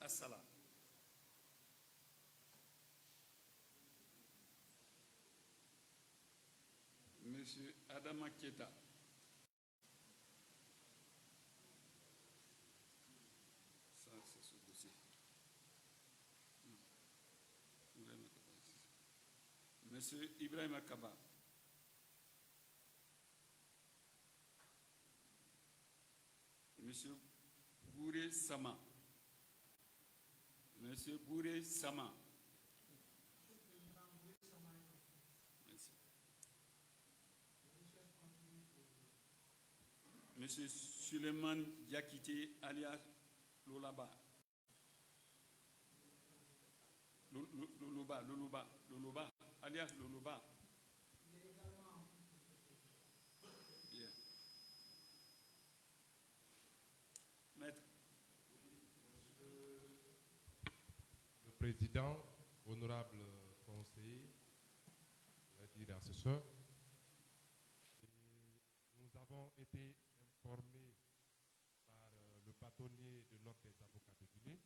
Assala. Monsieur Adama Keta. Ça, c'est ce dossier. Monsieur Ibrahim Akaba. Monsieur Bouré Sama. Monsieur Bouré Sama. Merci. Monsieur Suleiman Yakite alias Lolaba. Loloba, alias Loloba. Bien. Maître. Le président, honorable conseiller, je vais dire assesseur, nous avons été informés par le bâtonnier de l'Ordre des avocats de Guinée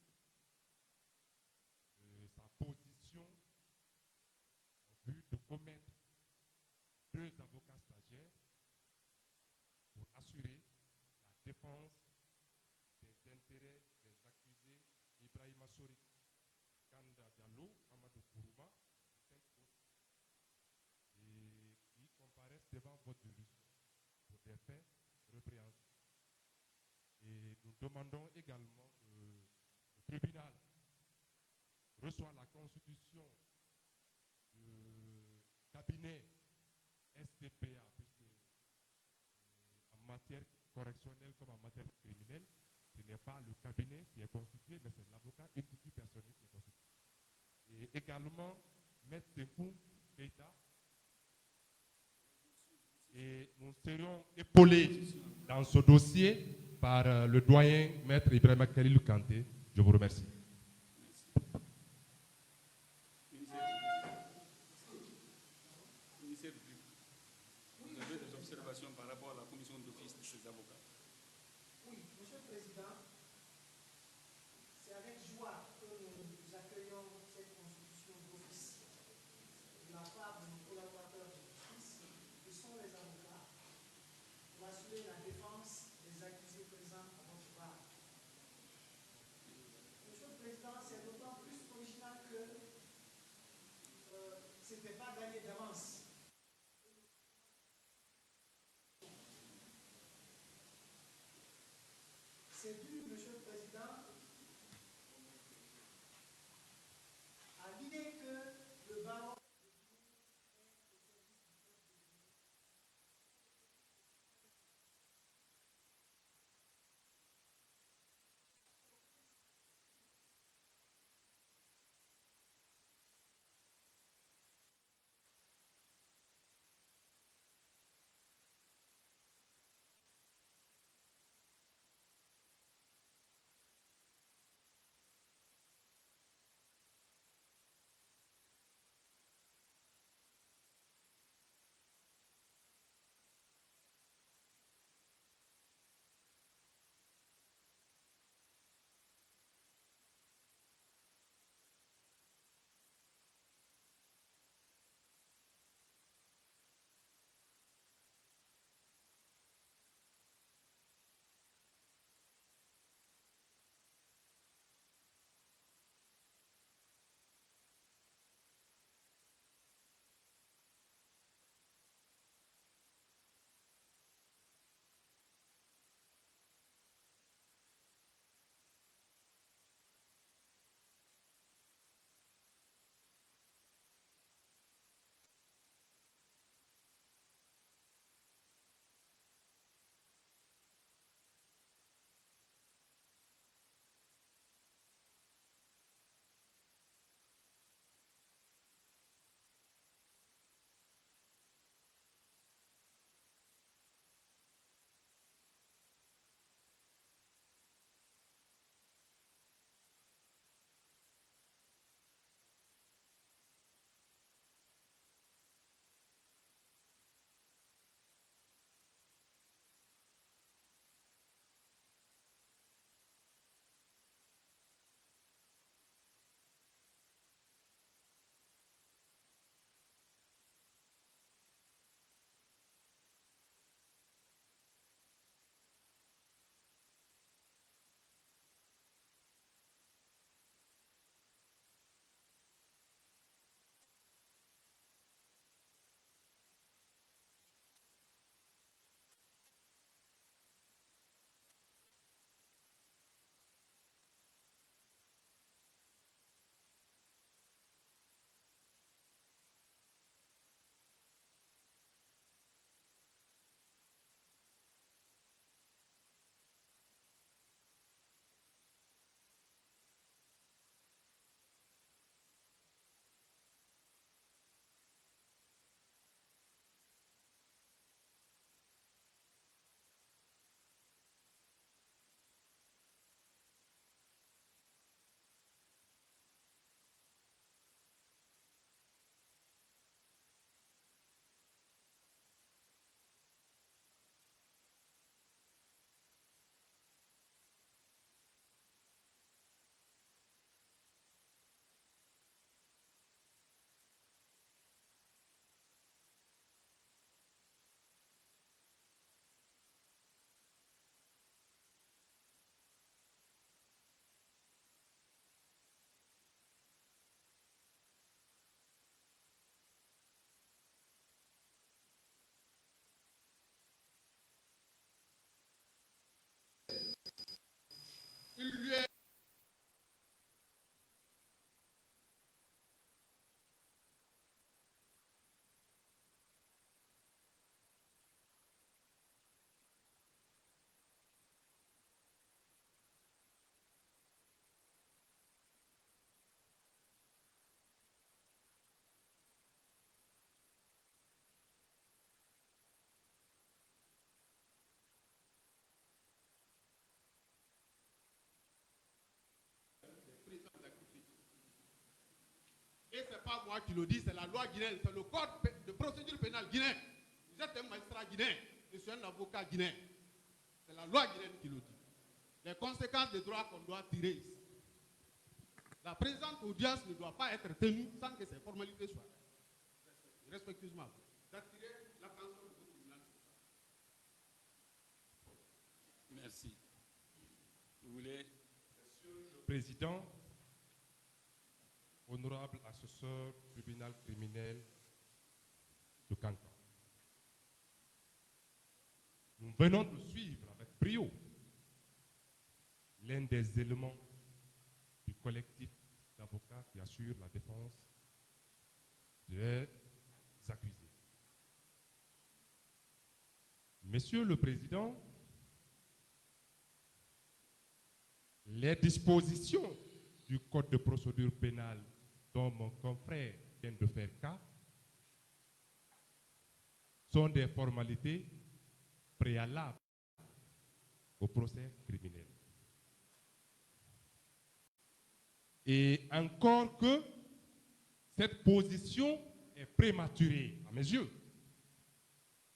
de sa position en vue de commettre 2 avocats stagiaires pour assurer la défense des intérêts des accusés Ibrahima Sori, Kanda Diallo, Amadou Kourouba et 5 autres, et qui comparaissent devant votre juridiction pour des faits répréhensibles. Et nous demandons également que le tribunal reçoit la constitution du cabinet SDPA, puisque en matière correctionnelle comme en matière criminelle, ce n'est pas le cabinet qui est constitué, mais c'est l'avocat individu personnel qui est constitué. Et également, Maître Sekou Keita, et nous serions épaulés dans ce dossier par le doyen Maître Ibrahima Khalilou Kanté. Je vous remercie. Vous avez des observations par rapport à la commission d'office de ces avocats? Oui, Monsieur le Président, c'est avec joie que nous accueillons cette constitution d'office de la part de nos collaborateurs de justice, qui sont les avocats, pour assurer la défense des accusés présents à votre bar. Monsieur le Président, c'est d'autant plus original que ce n'était pas gagné d'avance. C'est dû, Monsieur le Président, à l'idée que le barreau Et ce n'est pas moi qui le dis, c'est la loi guinéenne, c'est le code de procédure pénale guinéen. Vous êtes un magistrat guinéen, je suis un avocat guinéen. C'est la loi guinéenne qui le dit. Les conséquences des droits qu'on doit tirer ici. La présente audience ne doit pas être tenue sans que ces formalités soient respectueusement d'attirer l'attention du tribunal. Merci. Vous voulez... Monsieur le Président, honorable assesseur du tribunal criminel de Kankan, nous venons de suivre avec brio l'un des éléments du collectif d'avocats qui assure la défense des accusés. Monsieur le Président, les dispositions du Code de procédure pénale dont mon confrère vient de faire cas sont des formalités préalables au procès criminel. Et encore que cette position est prématurée à mes yeux,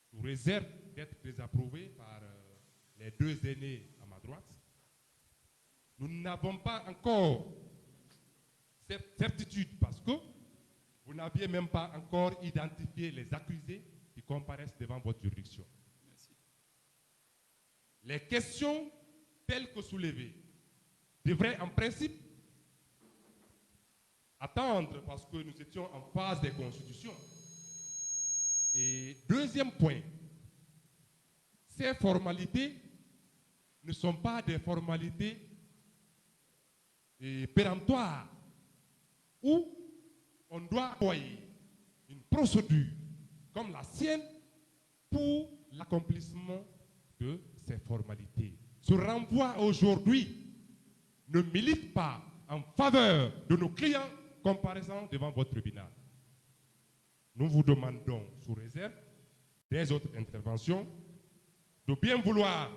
sous réserve d'être désapprouvée par les deux aînés à ma droite, nous n'avons pas encore cette certitude parce que vous n'aviez même pas encore identifié les accusés qui comparaissent devant votre juridiction. Merci. Les questions telles que soulevées devraient en principe attendre parce que nous étions en phase des constitutions. Et deuxième point, ces formalités ne sont pas des formalités péremptoires où on doit employer une procédure comme la sienne pour l'accomplissement de ces formalités. Ce renvoi aujourd'hui ne milite pas en faveur de nos clients comparaissant devant votre tribunal. Nous vous demandons, sous réserve des autres interventions, de bien vouloir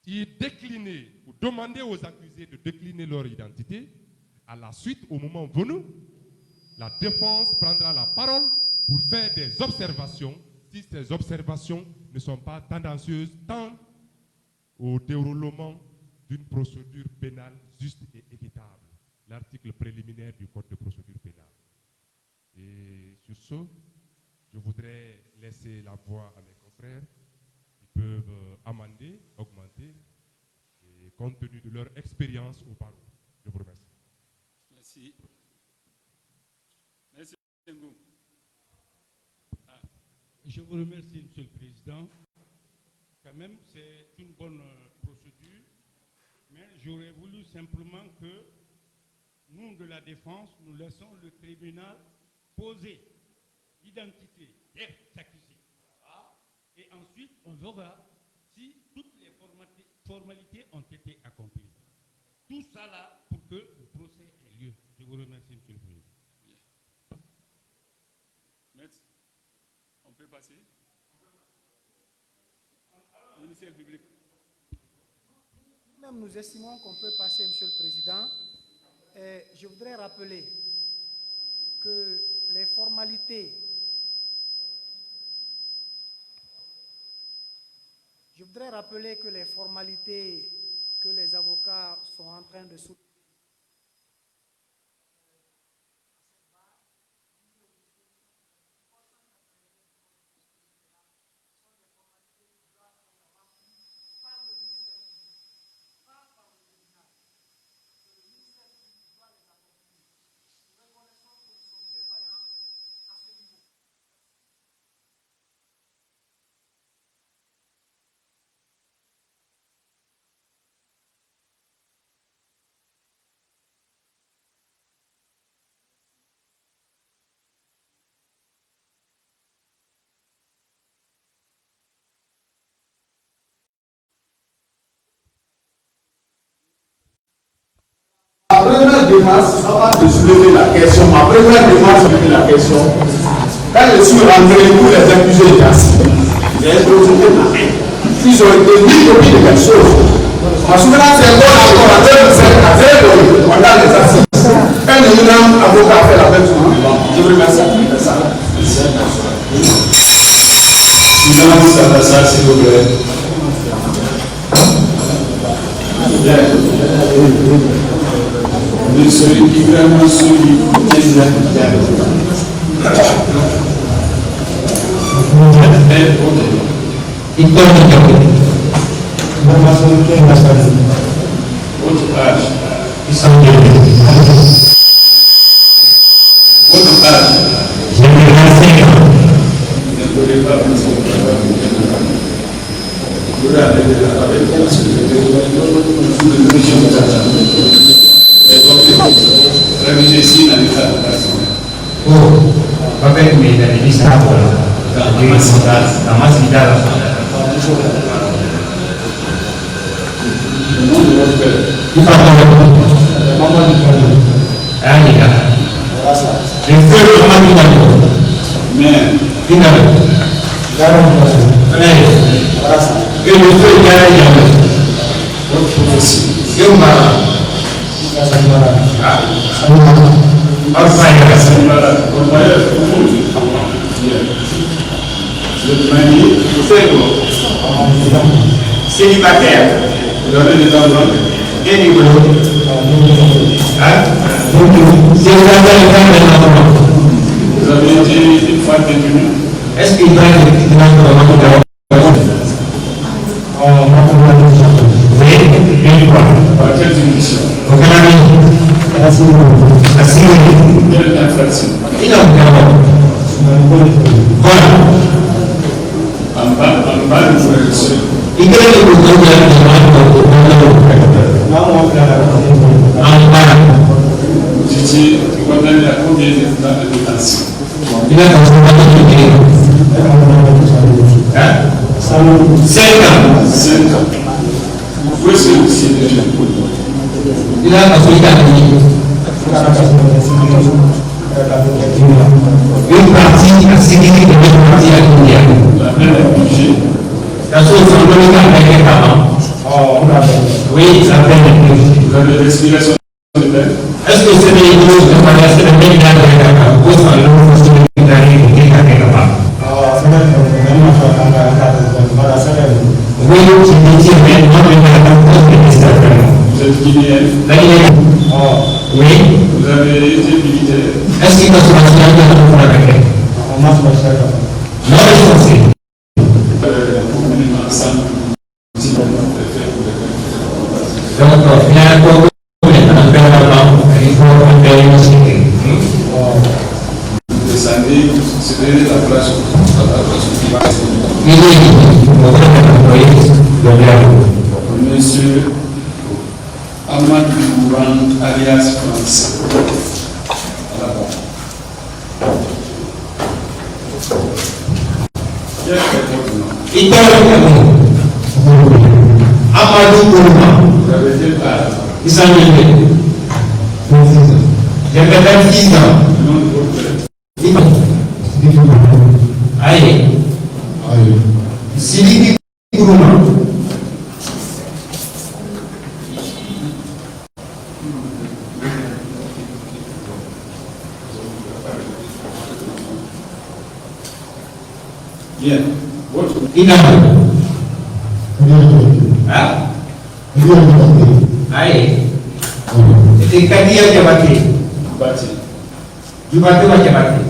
y décliner ou demander aux accusés de décliner leur identité. À la suite, au moment venu, la défense prendra la parole pour faire des observations si ces observations ne sont pas tendancieuses tant au déroulement d'une procédure pénale juste et équitable. L'article préliminaire du Code de procédure pénale. Et sur ce, je voudrais laisser la voix à mes confrères qui peuvent amender, augmenter, et compte tenu de leur expérience au barreau. Je vous remercie. Merci. Merci. Je vous remercie, Monsieur le Président. Quand même, c'est une bonne procédure, mais j'aurais voulu simplement que nous, de la défense, nous laissons le tribunal poser l'identité des accusés. Et ensuite, on verra si toutes les formalités ont été accomplies. Tout ça là pour que le procès ait lieu. Je vous remercie, Monsieur le Président. Maître, on peut passer. Ministère public. Même nous estimons qu'on peut passer, Monsieur le Président. Et je voudrais rappeler que les formalités que les avocats sont en train de soutenir Ma première démarche, avant de soulever la question, quand je suis rentré, tous les accusés étaient assis. J'ai procédé ma main. Ils ont été mis depuis de quelque chose. Ma souvenance est bonne encore à 2007, à 2008, on a les assises. Et un éminent avocat fait la même chose. Je vous remercie. Silence à ça, s'il vous plaît. Monsieur Ibrahim Souli, votre âge. Votre âge. Ne pouvez pas vous avez révisé ici dans l'état de le nom de votre père. Votre prophétie. Célibataire. Vous avez des enfants. Vous avez été une fois détenu. Est-ce qu'il va être Par quelle démission? Quelle infraction? En bas de vos élections. Vous étiez condamné à combien de temps de détention? 5 ans. 5 ans. Où est-ce que vous siégez? Une partie à Sénégal et une partie à Kenya. La peine est jugée. La chose est oui, la peine est jugée. Vous avez l'explication de peine? Est-ce que c'est des choses de manière c'est le même cas de la cause dans le monde de oui, je dis maintenant Vous êtes guinéen? oui. Vous avez été militaire? Est-ce qu'il va se passer un peu de la non, je pensais. Donc, il y a un peu il faut faire une société. Vous descendez, c'est la place où Il est Monsieur Amadou Mouran alias France. Quel est votre nom? Amadou Mouran. Vous avez quel âge? Il s'en est. J'ai 26 ans. Le nom de votre père? Aïe. Siliki Kourouma. Bien. Votre Inama. Ah? Aïe. C'était Kadia Diabaté. bâti. Diabaté ou Diabaté?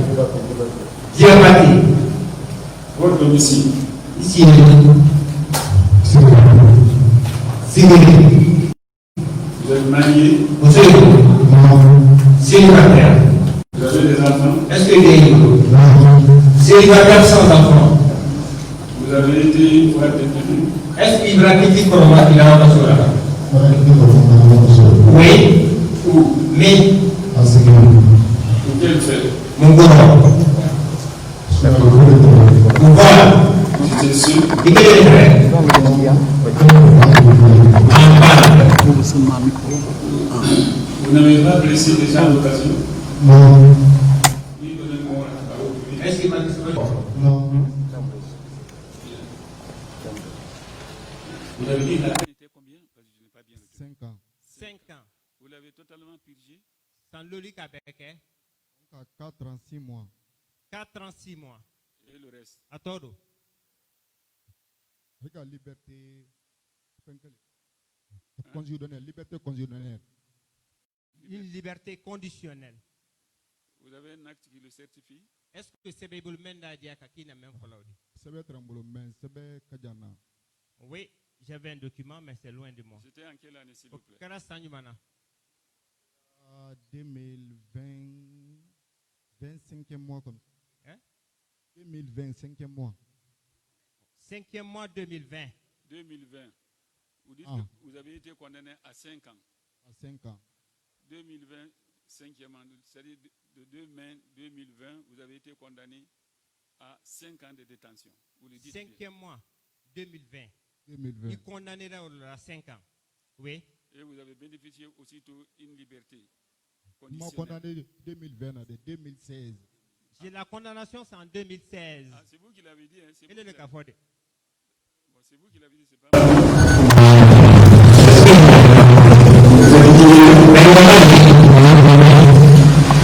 Diabaté. Votre domicile? Ici, Sigiri. Vous êtes marié? Vous êtes célibataire. Vous avez des enfants? Est-ce que des célibataires sans enfants? Vous avez été une fois détenu? Est-ce qu'il va quitter Koroma qui a un oui. Où? Mais. Pour quel fait? Mon gouvernement. Voilà. Vous étiez sûr? Et quel est le fait? Vous n'avez pas blessé des gens à l'occasion? Oui, donnez-moi la Est-ce qu'il m'a dit ça? Vous avez dit la peine était combien? Parce que je n'ai pas bien entendu. 5 ans. 5 ans. Vous l'avez totalement purgé? Sans Lolik avec 4 ans, 6 mois. 4 ans, 6 mois. Et le reste? À todo. Avec la liberté conditionnelle. Liberté conditionnelle. Une liberté conditionnelle. Vous avez un acte qui le certifie? Est-ce que c'est Bibulmenda Diakaki n'a même pas Oui, j'avais un document, mais c'est loin de moi. C'était en quelle année, s'il vous plaît? 2020, 25e mois comme ça. Hein? 2025e mois. 5e mois 2020. 2020. Vous dites Ah. que vous avez été condamné à 5 ans. À 5 ans. 2020, 5e an, c'est-à-dire de 2020, vous avez été condamné à 5 ans de détention. Vous le dites 5e mois 2020. 2020. Il condamnera à 5 ans. Oui. Et vous avez bénéficié aussitôt une liberté Moi conditionnelle. condamné 2020 de 2016. J'ai la condamnation, c'est en 2016. Ah, c'est vous qui l'avez dit. Hein, c'est Il vous est le qui l'avez- cafode. Bon, c'est vous qui l'avez dit, c'est pas moi.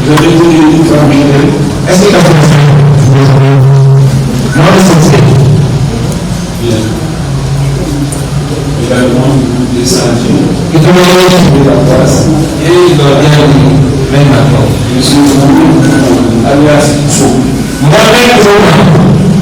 Vous avez dit est-ce que tu as non, c'est bien. Également, descendu. Il doit trouver la place et il doit bien dire même d'accord. Je suis venu alias Fou. Moi-même,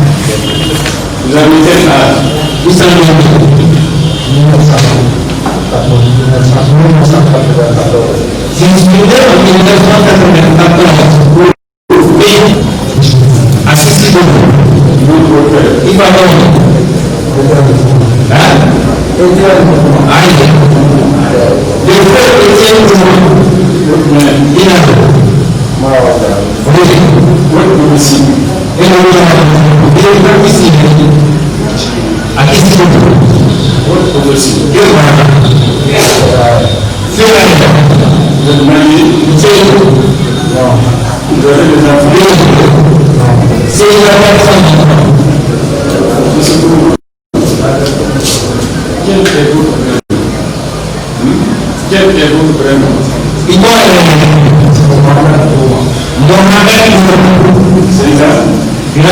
vous avez été à si vous suivez en 1994 pour payer à 6 il va donc le frère Étienne il a Quel est votre prénom? C'est ça? C'est ça?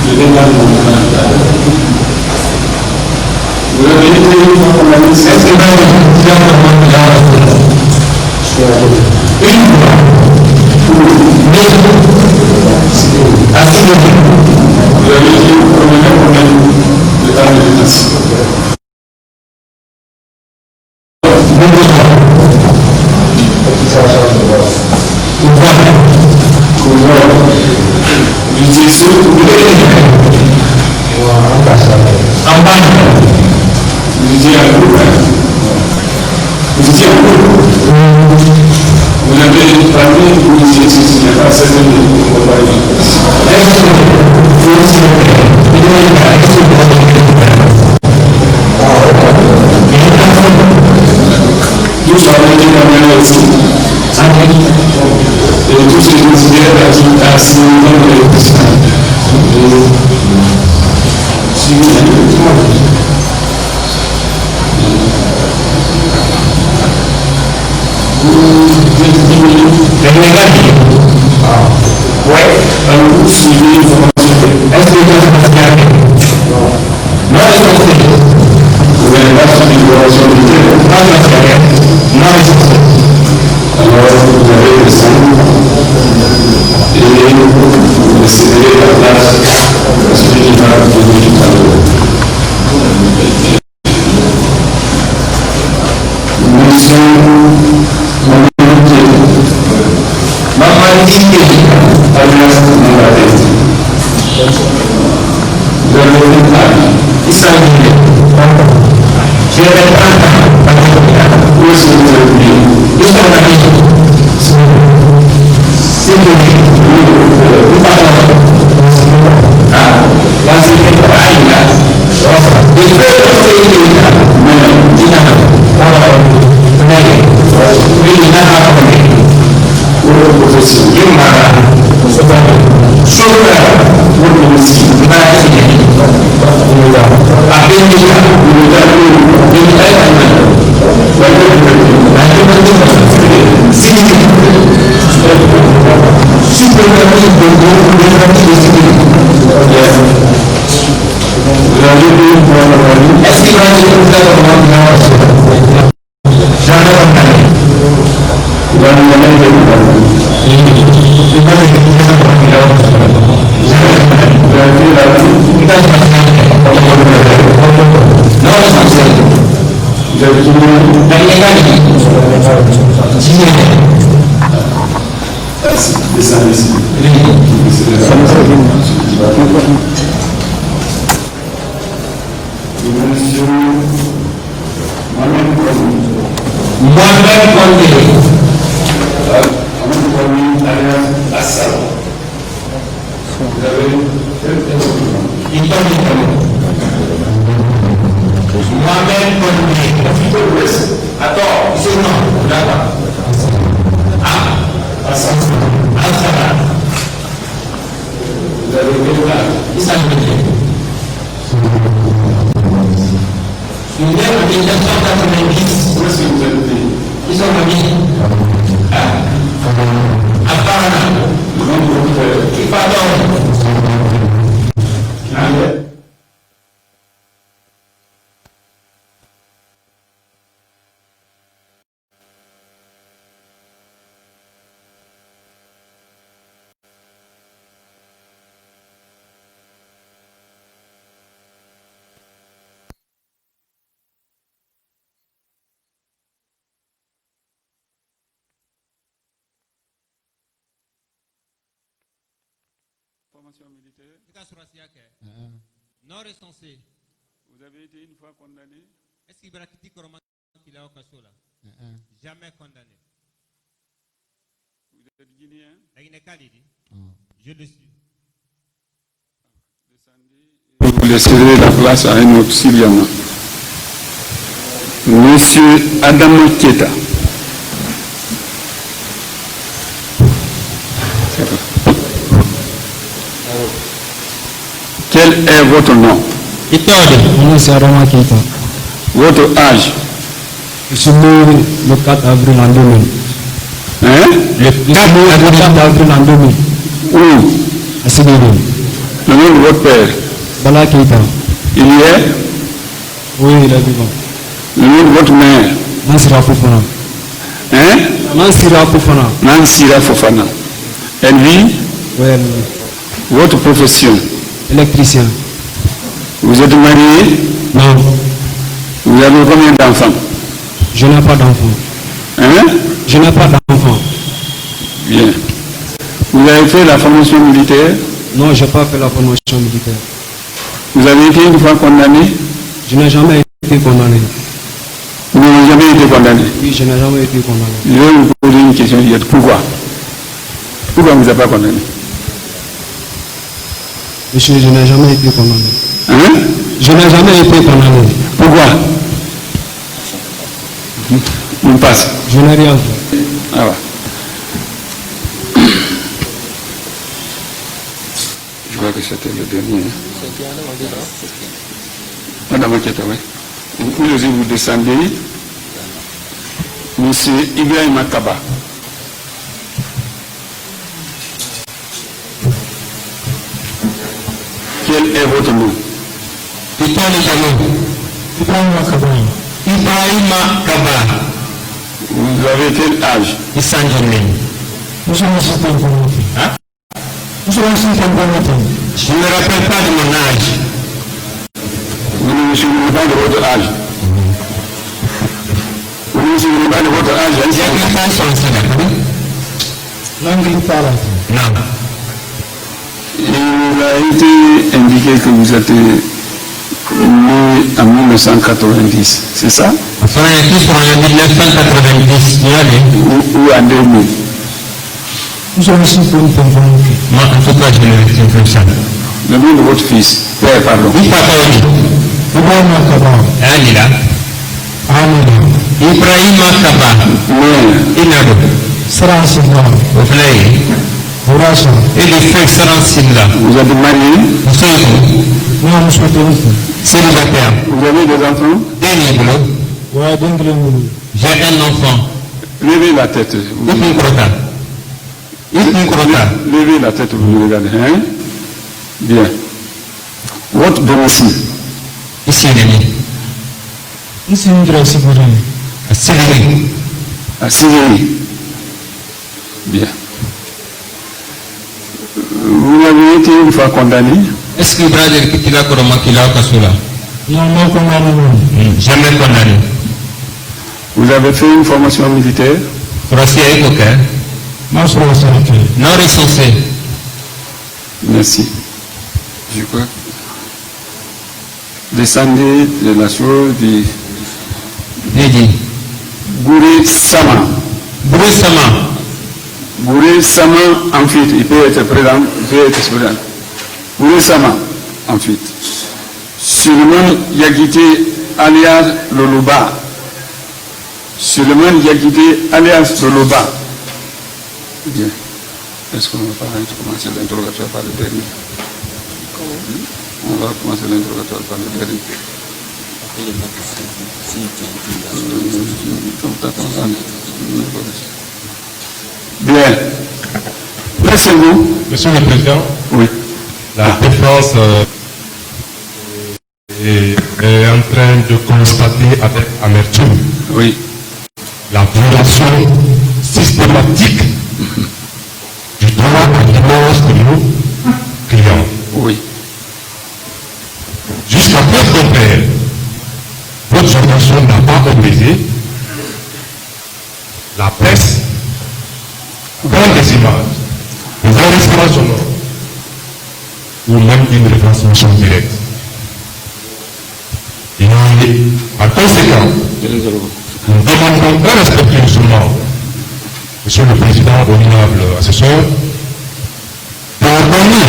Je vais pas vous vous avez été condamné 5 ans. Vous avez été condamné combien de temps de détention? Vous avez parlé pour les études, il n'y a pas certaines de vos compagnons. Tous ont été condamnés aussi. Et tous se considèrent à ce niveau de l'éducation. Vous suivez une formation. Est-ce que vous avez non, vous n'avez pas suivi une formation militaire? Non, alors vous avez le sang et vous cédez la place à celui qui va vous donner tout à l'heure. Nous sommes en unité. Ma magnifique alliance de la tête. Vous avez fait mal. Il s'agit. J'ai fait 30 ans. Où est-ce que vous êtes venu? Où sont la vie? C'est que vous parlez. Ah, là c'est pareil là. Formation militaire. Non recensé. Vous avez été une fois condamné. Est-ce qu'il a au casso là? Jamais condamné. Vous êtes guinéen. Je le suis. Vous laisserez la place à un autre Syriana. Monsieur Adamo Kieta. Quel est votre nom? Votre âge? Je suis né le 4 avril en 2000. Hein? Le 4 avril en 2000. Où? À Sénégal. Le nom de votre père? Bala Keita. Il y est? Oui, il est vivant. Le nom de votre mère? Nansira Fofana. Hein? Nansira Fofana. Nansira Fofana. Elle vit? Oui, elle vit. Votre profession? Électricien. Vous êtes marié? Non. Vous avez combien d'enfants? Je n'ai pas d'enfant. Hein? Je n'ai pas d'enfant. Bien. Vous avez fait la formation militaire? Non, je n'ai pas fait la formation militaire. Vous avez été une fois condamné? Je n'ai jamais été condamné. Vous n'avez jamais été condamné? Oui, je n'ai jamais été condamné. Je vais vous poser une question. Pourquoi? Pourquoi vous n'avez pas condamné? Monsieur, je n'ai jamais été condamné. Hein? Je n'ai jamais été condamné. Pourquoi? On passe. Je n'ai rien fait. Ah ouais. Je vois que c'était le dernier. Madame Aketa, oui. Vous osez vous descendez. Monsieur Ibrahim Akaba. Quel est votre nom? Ibrahim Akaba. Vous avez quel âge? Nous sommes hein? Je ne me rappelle pas de mon âge. Vous ne me souvenez pas de votre âge? Vous ne me souvenez pas de votre âge? Non. Il a été indiqué que vous êtes né en 1990, c'est ça? En 1990, ou en 2000? Moi, en tout cas, je ne le comme ça. Le nom de votre fils? Père, pardon. Ibrahim Akaba. Ibrahim Akaba. Inado. Saransila. Oflay. Horacha. Et le frère Saransila. Vous êtes marié? Non, nous sommes célibataires. Vous avez des enfants? J'ai un enfant. Levez la tête. Levez la tête, vous me regardez. Hein? Bien. Votre domicile? Ici, Ici, nous devons se voir. À Syrie. À Syrie. Bien. Vous avez été une fois condamné? Est-ce que vous avez dit qu'il a condamné? Non, condamné. Jamais condamné. Vous avez fait une formation militaire? Non recensé. Merci. Je crois. Descendez de la chose du Gouré Sama. Gouré Sama. Gouré Sama, en fait, il peut être présent, il peut être présent. Gouré Sama, en fait. Suleiman Yagite alias Loloba. Suleiman Yagite alias Loloba. Bien. Est-ce qu'on va commencer l'interrogatoire par le dernier? On va commencer l'interrogatoire par le dernier. Bien. Laissez-vous. Monsieur le Président, oui. La défense est en train de constater avec amertume la violation systématique du droit à l'image de nos clients. Oui. Jusqu'à preuve contraire, votre génération n'a pas obligé la presse dans des images, des enregistrements sonores ou même une retransmission directe. Et par conséquent, nous demandons très respectueusement, Monsieur le Président, honorable assesseur, d'ordonner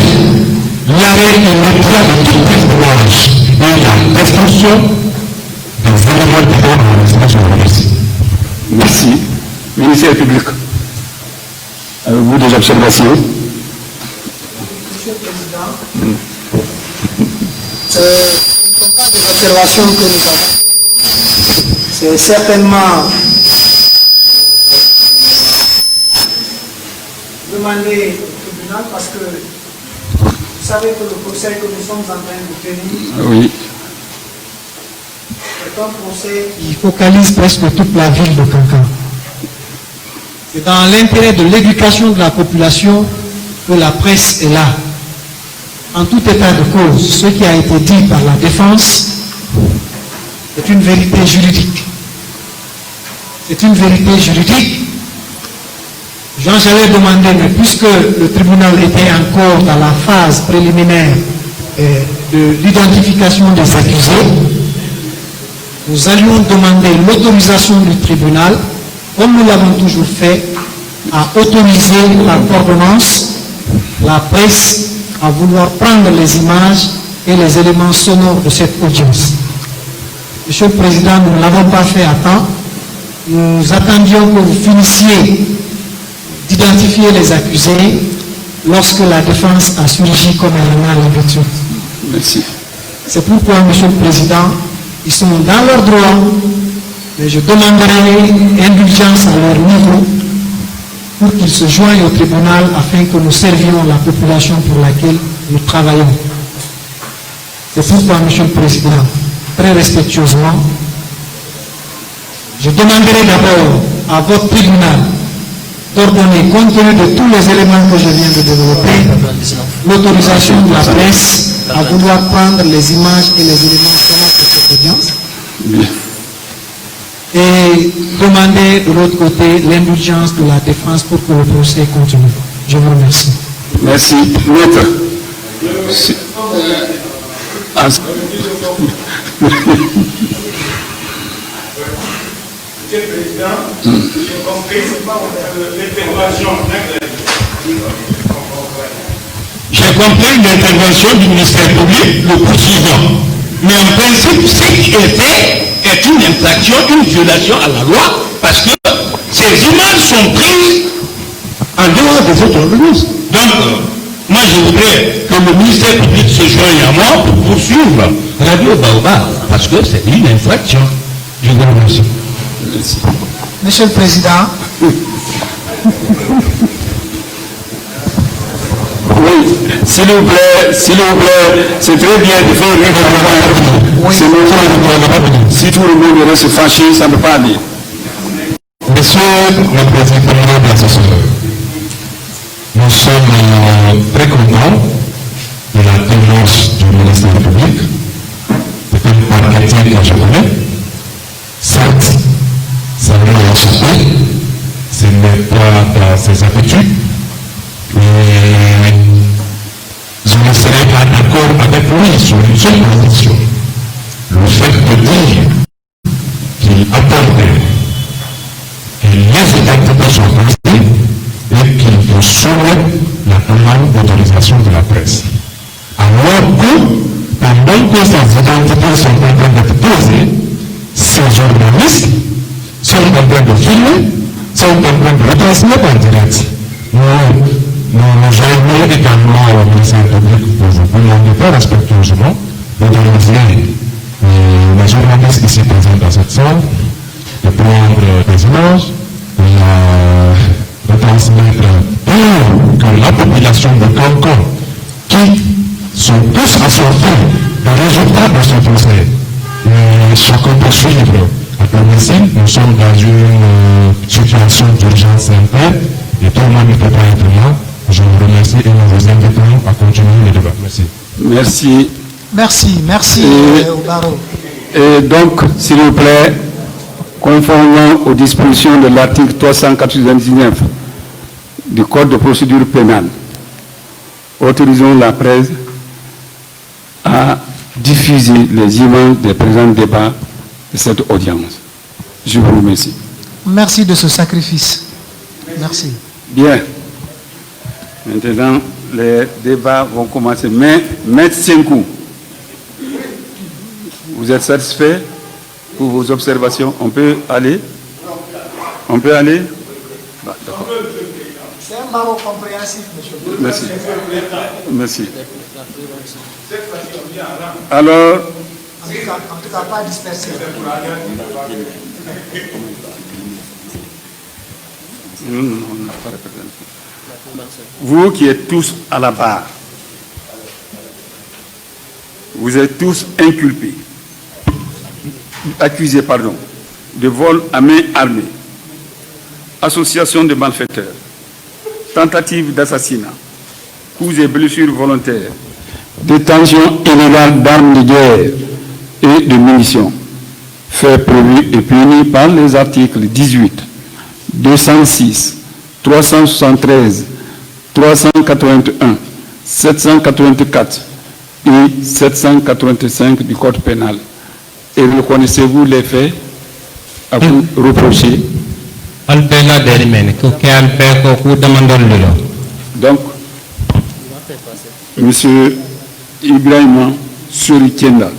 l'arrêt immédiat de toute images et la destruction des éléments de droit à l'enregistrement sonore. Merci. Ministère public. Avez-vous des observations? Monsieur le Président, ce ne sont pas des observations que nous avons. C'est certainement demander au tribunal parce que vous savez que le procès que nous sommes en train de tenir oui. est un procès qui focalise presque toute la ville de Kankan. C'est dans l'intérêt de l'éducation de la population que la presse est là. En tout état de cause, ce qui a été dit par la défense est une vérité juridique. C'est une vérité juridique. J'avais demandé, mais puisque le tribunal était encore dans la phase préliminaire de l'identification des accusés, nous allions demander l'autorisation du tribunal, comme nous l'avons toujours fait, à autoriser par ordonnance la presse à vouloir prendre les images et les éléments sonores de cette audience. Monsieur le Président, nous ne l'avons pas fait à temps. Nous attendions que vous finissiez d'identifier les accusés lorsque la défense a surgi comme elle en a l'habitude. Merci. C'est pourquoi, Monsieur le Président, ils sont dans leurs droits, mais je demanderai indulgence à leur niveau pour qu'ils se joignent au tribunal afin que nous servions la population pour laquelle nous travaillons. C'est pourquoi, Monsieur le Président, très respectueusement, je demanderai d'abord à votre tribunal d'ordonner, compte tenu de tous les éléments que je viens de développer, l'autorisation de la presse à vouloir prendre les images et les éléments sonores de cette audience. Bien. Et demander de l'autre côté l'indulgence de la défense pour que le procès continue. Je vous remercie. Merci. Maître. Monsieur le Président, j'ai compris l'intervention. J'ai compris l'intervention du ministère public, le poursuivant. Mais en principe, ce qui est fait est une infraction, une violation à la loi, parce que ces images sont prises en dehors des autres organismes. Donc, moi je voudrais que le ministère public se joigne à moi pour poursuivre Radio Baobab, parce que c'est une infraction. Je vous remercie. Merci. Monsieur le Président, oui. s'il vous plaît, c'est très bien de faire rire. Si tout le monde reste fâché, ça ne peut pas aller. Monsieur le Président des assesseurs, nous sommes très contents de la démarche du ministère public. C'est un marketing que je connais. Certes, ça n'est pas ce n'est pas dans ses habitudes, mais je ne serai pas d'accord avec lui sur une seule condition. Le fait de dire qu'il apportait que les identités sont posées et qu'il faut soumettre la demande d'autorisation de la presse. Alors que, pendant que ces identités sont en train d'être posées, ces journalistes sont en train de filmer, sont en train de retransmettre en direct. Nous aimons également au ministère public pour vous demander très respectueusement d'autoriser les journalistes ici présents dans cette salle de prendre des images et retransmettre pour que la population de Cancun, qui sont tous assortis des résultats de ce procès, chacun peut suivre à domicile. Nous sommes dans une situation d'urgence interne et tout le monde ne peut pas être là. Je vous remercie et nous vous invitons à continuer le débat. Merci. Merci. Merci, Obaro. Et donc, s'il vous plaît, conformément aux dispositions de l'article 399 du Code de procédure pénale, autorisons la presse à diffuser les images des présents débats de cette audience. Je vous remercie. Merci de ce sacrifice. Merci. Bien. Maintenant, les débats vont commencer. Mais, Maître Senkou, vous êtes satisfait pour vos observations? On peut aller? On peut aller? Bah, d'accord. C'est un barreau compréhensif, monsieur. Merci. Merci. Alors, En tout cas, pas dispersé. non, on n'a pas répété. Vous qui êtes tous à la barre, vous êtes tous inculpés, accusés, de vol à main armée, association de malfaiteurs, tentative d'assassinat, coups et blessures volontaires, détention illégale d'armes de guerre et de munitions, faits prévus et punis par les articles 18, 206, 373, 381, 784 et 785 du Code pénal. Et reconnaissez-vous les faits à vous reprocher? Donc, M. Ibrahima Surikienda,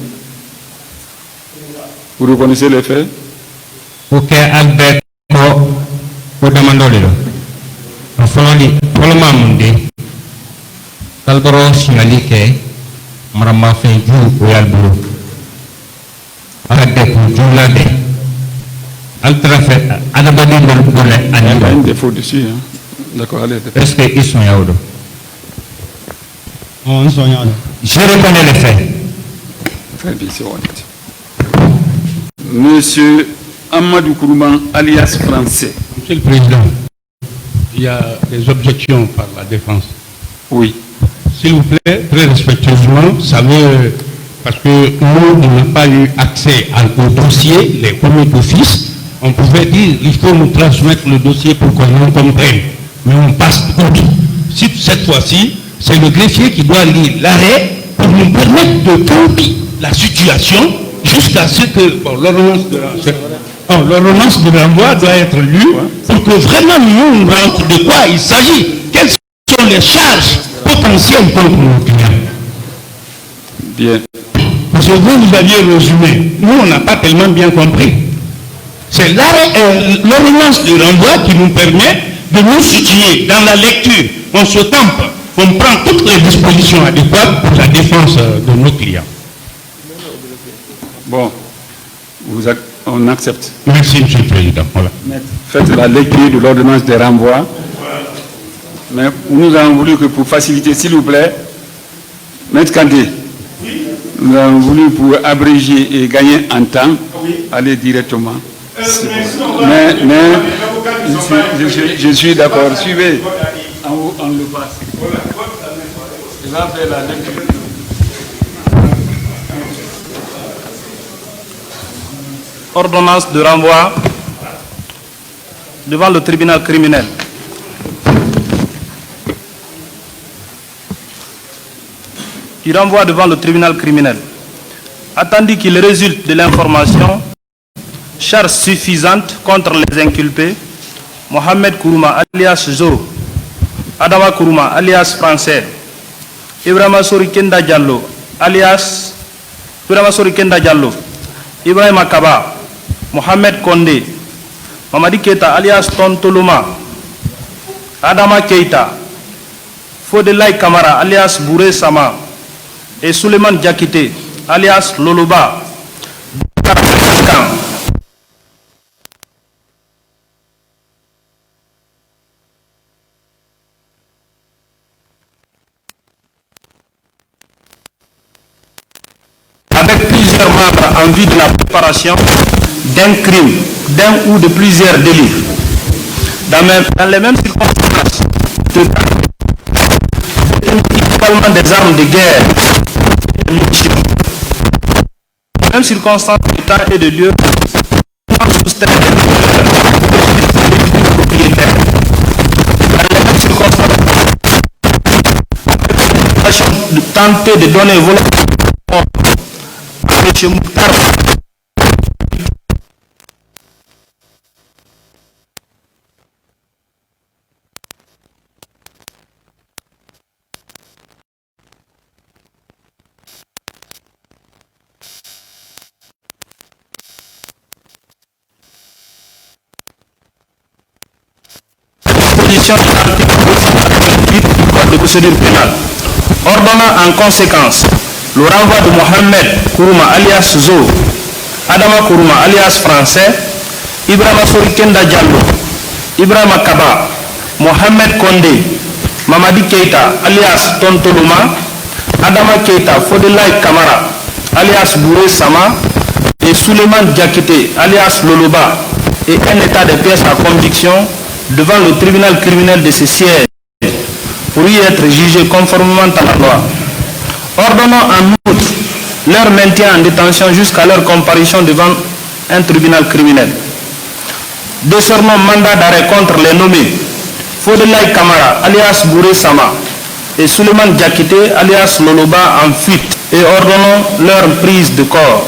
vous reconnaissez les faits? Ok, Albert Kodamandolilo. Afololi, Polomamundi, Kalboro Sinalike, Marama Feju, Oyalburu. Aradeku, Julade. Altrafe, Adabadi Bole, Il y a Anima. un défaut dessus. Hein? D'accord, allez. Est-ce qu'ils sont yaodo? Je reconnais les faits. Très bien, c'est honnête. Monsieur Amadou Kourouman, alias Français. Monsieur le Président, il y a des objections par la défense. Oui. S'il vous plaît, très respectueusement, ça veut, parce que nous, on n'a pas eu accès au dossier, les premiers d'office, on pouvait dire, il faut nous transmettre le dossier pour qu'on nous comprenne. Mais on passe outre. Si cette fois-ci, c'est le greffier qui doit lire l'arrêt pour nous permettre de camper la situation jusqu'à ce que l'ordonnance de renvoi doit être lue pour que vraiment nous rentre de quoi il s'agit. Quelles sont les charges potentielles contre nos clients? Bien. Parce que vous aviez résumé. Nous, on n'a pas tellement bien compris. C'est l'ordonnance de renvoi qui nous permet de nous situer dans la lecture. On se campe. On prend toutes les dispositions adéquates pour la défense de nos clients. Bon, on accepte. Merci, Monsieur le Président. Voilà. Faites la lecture de l'ordonnance des renvois. Mais nous avons voulu que pour faciliter, s'il vous plaît, Maître Kandé, nous avons voulu, pour abréger et gagner en temps, aller directement. Mais je suis d'accord. Suivez. En haut, on le passe. Il va faire la lecture. Ordonnance de renvoi devant le tribunal criminel. Il renvoie devant le tribunal criminel. Attendu qu'il résulte de l'information, charge suffisante contre les inculpés, Mohamed Kourouma alias Zo, Adama Kourouma alias Français, Ibrahima Sori Kenda Diallo alias Ibrahima Kaba, Mohamed Kondé, Mamadi Keita alias Tontoluma, Adama Keita, Fodelay Kamara alias Bouré Sama et Suleiman Diakité alias Loloba. Avec plusieurs membres en vue de la préparation d'un crime, d'un ou de plusieurs délits. Dans les mêmes circonstances, principalement des armes de guerre, des munitions. Dans les mêmes circonstances de temps et de lieu, soustraire des propriétaires. Dans les mêmes circonstances, de tenter de donner volontairement à M. Mouktar de l'article 288 du Code de procédure pénale, ordonnant en conséquence le renvoi de Mohamed Kourouma alias Zo, Adama Kourouma alias Français, Ibrahima Sori Kenda Diallo, Ibrahima Kaba, Mohamed Kondé, Mamadi Keita alias Tontoluma, Adama Keita Fodelay Kamara alias Bouré Sama et Suleiman Diakité alias Loloba et un état de pièces à conviction devant le tribunal criminel de ce siège pour y être jugé conformément à la loi. Ordonnant en outre leur maintien en détention jusqu'à leur comparution devant un tribunal criminel. Décernant mandat d'arrêt contre les nommés Fodelay Kamara alias Bouré Sama et Suleiman Diakité alias Loloba en fuite et ordonnant leur prise de corps.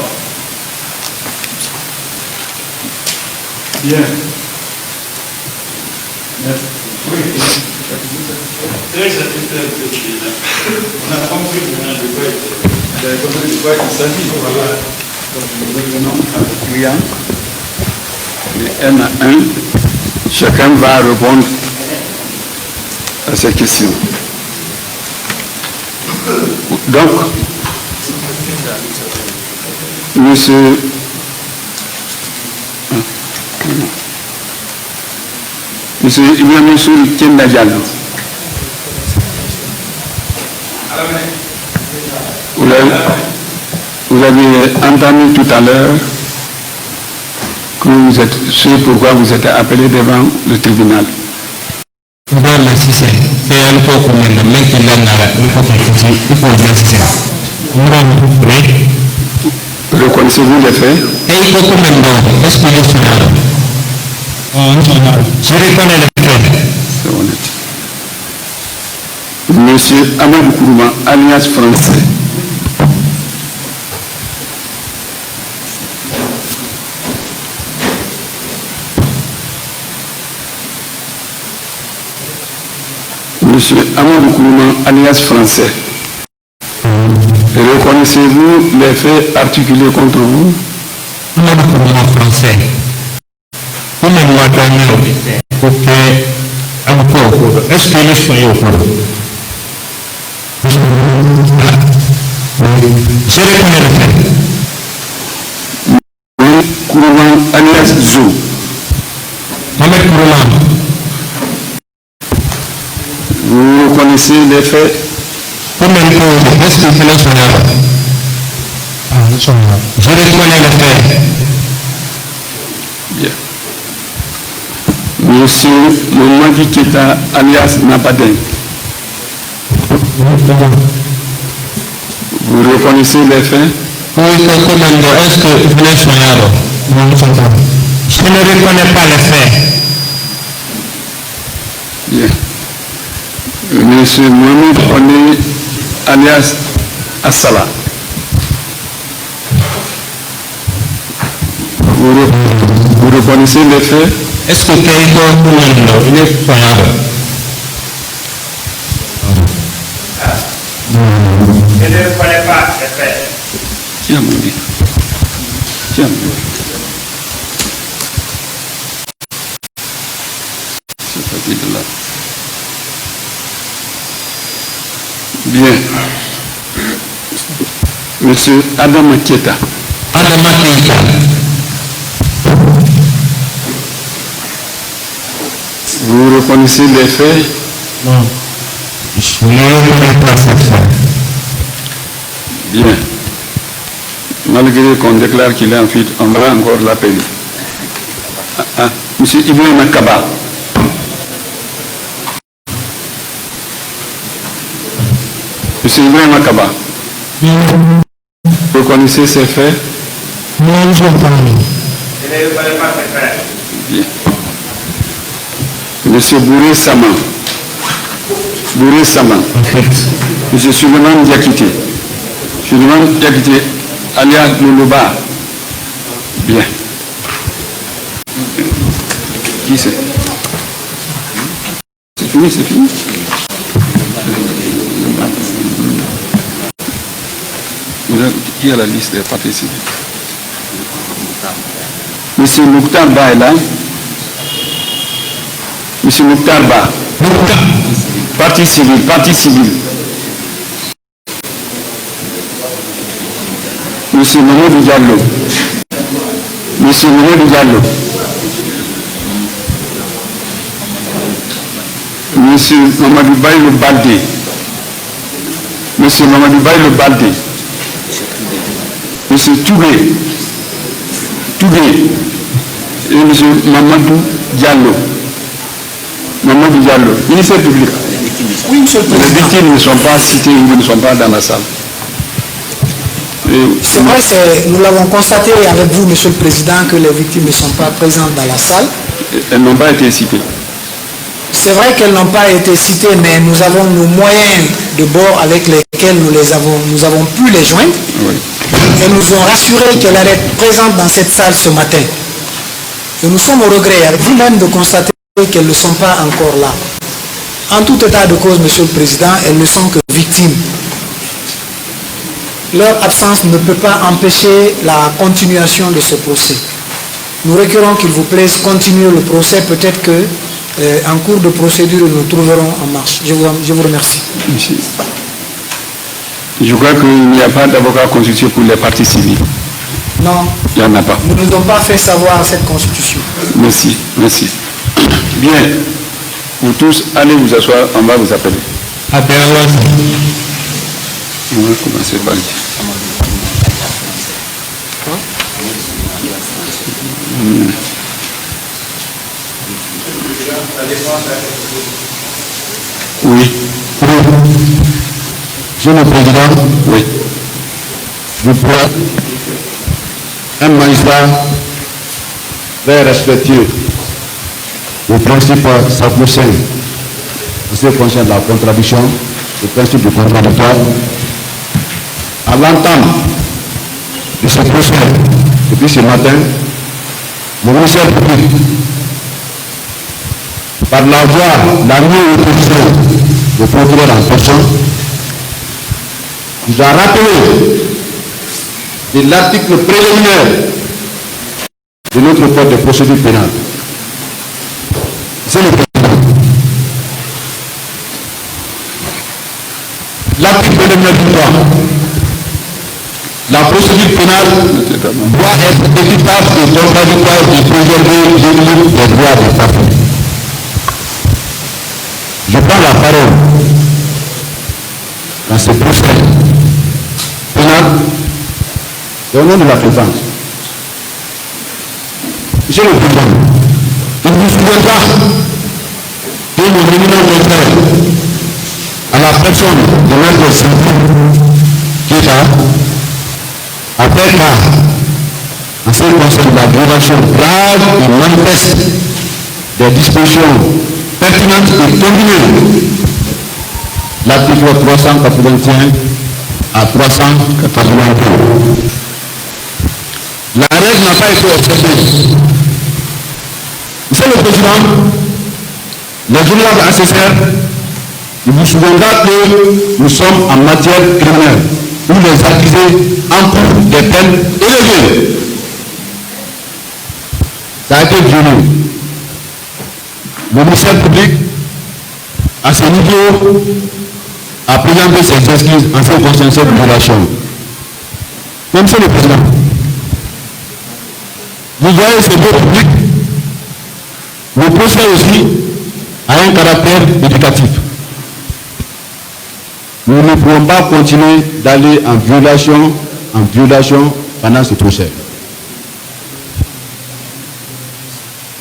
Bien. Merci. Très satisfait de ce sujet-là. On a compris maintenant de quoi il s'agit. Voilà. Donc nous revenons à le client. Un à un, chacun va répondre à ces questions. Donc, monsieur Ibrahima Sori Kenda Diallo. Vous avez entendu tout à l'heure que vous êtes, c'est pourquoi vous êtes appelé devant le tribunal. Reconnaissez-vous les faits? Je reconnais les faits. C'est honnête. Monsieur Amadou Kourouma, alias Français. Monsieur Amadou Kourouma, alias Français. Reconnaissez-vous les faits articulés contre vous? Amadou Kourouma Français. Comment donné pour que est-ce que les soyez au courant? Je reconnais le fait. Kourouma alias Zo. Mohamed Kourouma. Vous reconnaissez les faits? comento de descripción sonora. Je reconnais le fait. Bien. Monsieur Mamadi Keita alias Nabaden. Vous reconnaissez les faits? Oui, comando, est-ce que vous l'avez soignado? Je ne reconnais pas les faits. Bien. Monsieur Mohamed Oné alias Assala. Vous reconnaissez les faits? Est-ce que Keito Comando, il est soignado? Je ne reconnais pas les faits. Tiens, mon Dieu. Tiens, mon Dieu. C'est parti de là. Bien. Monsieur Adam Keita. Adam Keita. Vous reconnaissez les faits? Non. Je ne reconnais pas ces faits. Bien. Malgré qu'on déclare qu'il est en fuite, on va encore l'appeler. Monsieur Ibrahim Kaba. Monsieur Ibrahim Kaba. Vous connaissez ces faits? Non, je ne reconnais pas ces faits. Bien. Monsieur Bouré Sama. Bouré Sama. Monsieur Suleiman Diakité. Suleiman Diakité, alias Luluba. Bien. Qui c'est? C'est fini, c'est fini. Qui a la liste des partis civils? Monsieur Mouktar Ba est là. Monsieur Mouktar Ba. Parti civil, parti civil. Monsieur Mamadou Diallo. Monsieur Mamadou Diallo. Monsieur Mamadou Baye le Baldé. Monsieur Mamadou Baye le Baldé. Monsieur Touré. Touré. Et monsieur Mamadou Diallo. Mamadou Diallo. Ministère public. Oui, monsieur le Président. Les victimes ne sont pas citées ou ne sont pas dans la salle. C'est vrai, nous l'avons constaté avec vous, monsieur le Président, que les victimes ne sont pas présentes dans la salle. Elles n'ont pas été citées. C'est vrai qu'elles n'ont pas été citées, mais nous avons nos moyens de bord avec lesquels nous avons pu les joindre. Oui. Elles nous ont rassuré qu'elles allaient être présentes dans cette salle ce matin. Et nous sommes au regret, avec vous-même, de constater qu'elles ne sont pas encore là. En tout état de cause, monsieur le Président, elles ne sont que victimes. Leur absence ne peut pas empêcher la continuation de ce procès. Nous requérons qu'il vous plaise continuer le procès. Peut-être que en cours de procédure, nous trouverons en marche. Je vous remercie. Merci. Je crois qu'il n'y a pas d'avocat constitué pour les partis civils. Non. Il n'y en a pas. Nous ne nous avons pas fait savoir cette constitution. Merci, merci. Bien. Vous tous, allez vous asseoir, on va vous appeler. On va commencer par ici. Oui. Monsieur le Président, oui. Je prends un magistrat très respectueux le principe sacro-saint en ce qui concerne la contradiction, le principe du contradictoire. À l'entame de ce procès, depuis ce matin, le ministère public, par la voie, la non-opposition du procureur en personne, nous a rappelé de l'article préliminaire de notre code de procédure pénale. C'est le président. L'article préliminaire du droit. La procédure pénale doit être équitable et contradictoire et préserver l'équilibre des droits des parties. Je prends la parole dans ce procès pénal et au nom de la présidence. Monsieur le Président, il ne vous souviendra que mon éminent confrère, à la personne de Maître Sylvie Keita, a fait cas en ce qui concerne la violation grave et manifeste des dispositions pertinentes et combinées. L'article 381 à 382. La règle n'a pas été observée. Monsieur le Président, les honorables assesseurs, il vous souviendra que nous sommes en matière criminelle où les accusés encourent des peines élevées. Ça a été violé. Le ministère public, à ce niveau, a présenté ses excuses en ce qui concerne cette violation. Mais Monsieur le Président, vous voyez ce beau public, le procès aussi a un caractère éducatif. Nous ne pouvons pas continuer d'aller en violation pendant ce procès.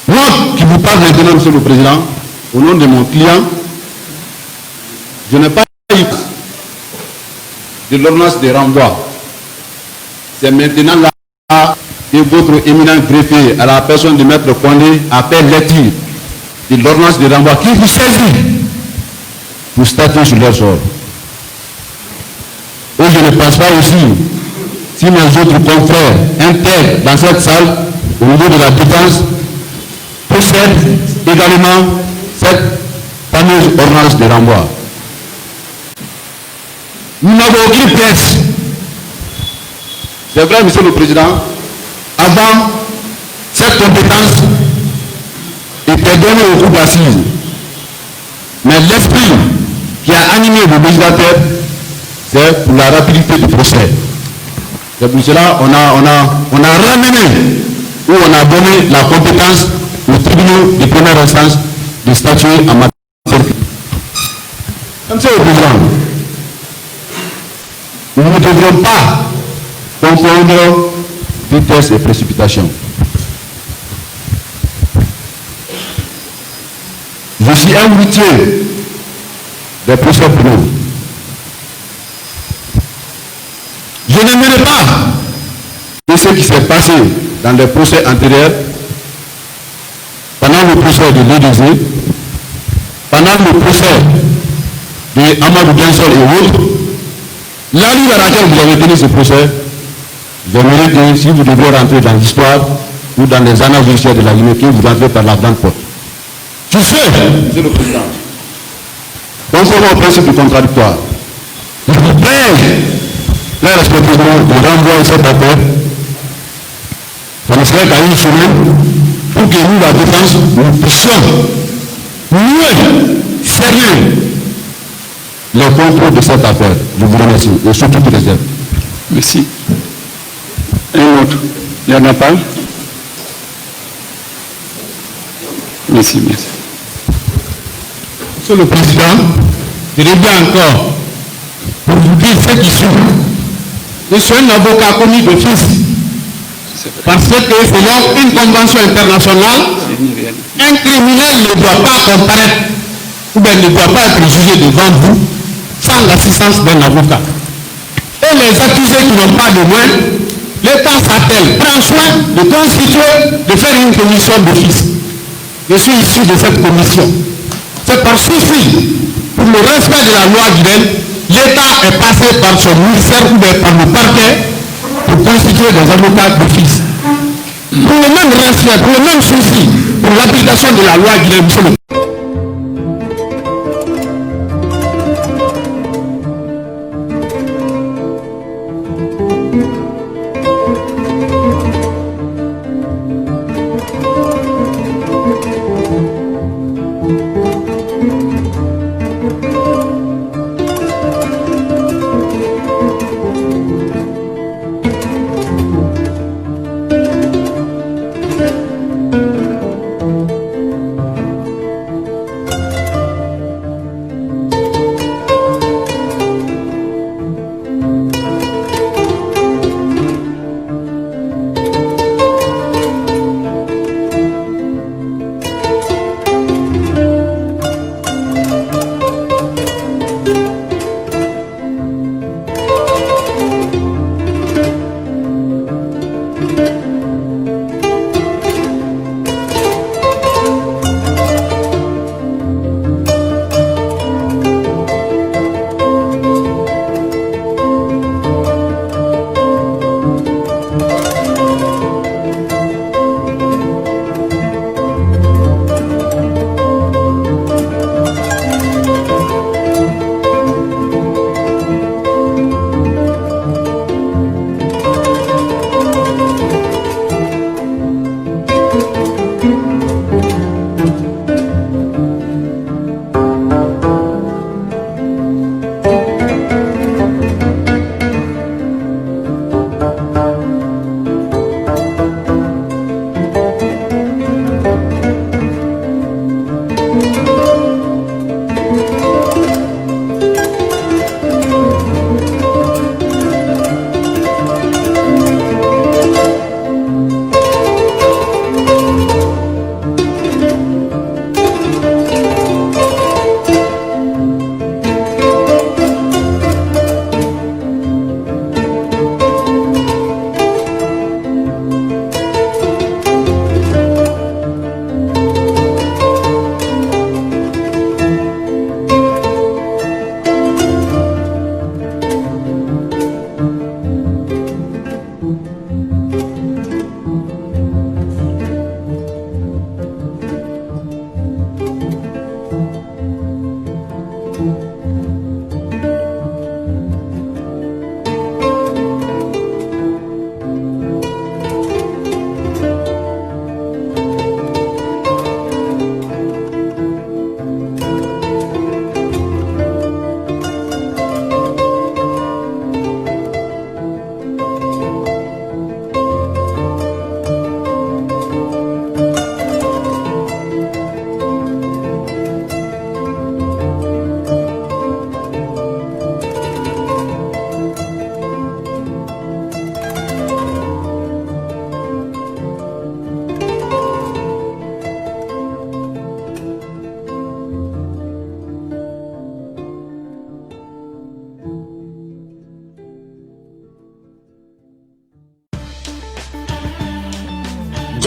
Moi qui vous parle maintenant, Monsieur le Président, au nom de mon client, je n'ai pas eu de l'ordonnance de renvoi. C'est maintenant là que votre éminent greffier, à la personne de Maître Condé, a fait lecture de l'ordonnance de renvoi qui vous saisit pour statuer sur leur sort. Et je ne pense pas aussi, si mes autres confrères intègres dans cette salle, au niveau de la défense, possèdent également cette fameuse ordonnance de renvoi. Nous n'avons aucune pièce. C'est vrai, Monsieur le Président, avant, cette compétence était donnée au groupe d'assises. Mais l'esprit qui a animé le législateur, c'est pour la rapidité du procès. C'est pour cela qu'on a ramené ou on a donné la compétence aux tribunaux de première instance de statuer en matière. Monsieur le Président, nous ne devrons pas confondre vitesse et précipitation. Je suis un routier des procès pénaux. Je n'aimerais pas que ce qui s'est passé dans les procès antérieurs, pendant le procès de l'EDZ, pendant le procès de Amadou Densol et autres, l'allure à laquelle vous avez tenu ce procès, j'aimerais que si vous devez rentrer dans l'histoire ou dans les annales judiciaires de la Guinée, que vous rentrez par la grande porte. Je sais, Monsieur le Président, conformément au principe du contradictoire, je vous très respectueusement de renvoyer cette affaire. Ça ne serait qu'à une semaine pour que nous, la défense, nous puissions mieux sérieux le contrôle de cette affaire. Je vous remercie et surtout toutes les aides. Merci. Un autre. Il n'y en a pas? Merci, merci. Monsieur le Président, je reviens encore pour vous dire ce qui suit. Je suis un avocat commis d'office parce que selon une convention internationale, un criminel ne doit pas comparaître ou bien ne doit pas être jugé devant vous sans l'assistance d'un avocat. Et les accusés qui n'ont pas de moyens, l'État s'appelle, prend soin de constituer, de faire une commission d'office. Je suis issu de cette commission. C'est par souci pour le respect de la loi guinéenne, l'État est passé par son ministère ou par le parquet pour constituer des avocats d'office. Pour le même respect, pour le même souci, pour l'application de la loi guinéenne, monsieur le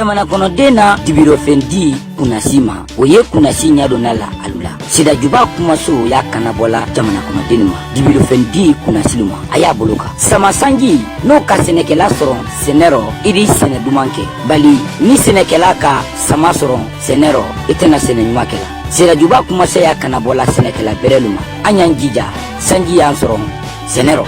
jamana kɔnɔden na dibirofɛndi kunnasi ma o ye kunnasi ɲɛdonna la alu la sidajuba kumaso y'a kanabɔla jamana kɔnɔden ma dibirofɛndi kunnasilu ma a y'a bolo kan sama sanji n'o ka sɛnɛkɛla sɔrɔ sɛnɛrɔ i b'i sɛnɛ duman kɛ bali ni sɛnɛkɛla ka sama sɔrɔ sɛnɛrɔ i tɛna sɛnɛ ɲuman kɛ la sidajuba kumaso y'a kanabɔla sɛnɛkɛla bɛrɛlu ma an y'an jija sanji y'an sɔrɔ sɛnɛrɔ.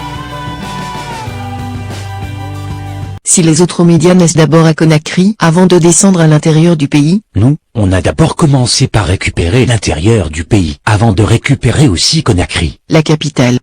Si les autres médias naissent d'abord à Conakry, avant de descendre à l'intérieur du pays, nous, on a d'abord commencé par récupérer l'intérieur du pays, avant de récupérer aussi Conakry, la capitale.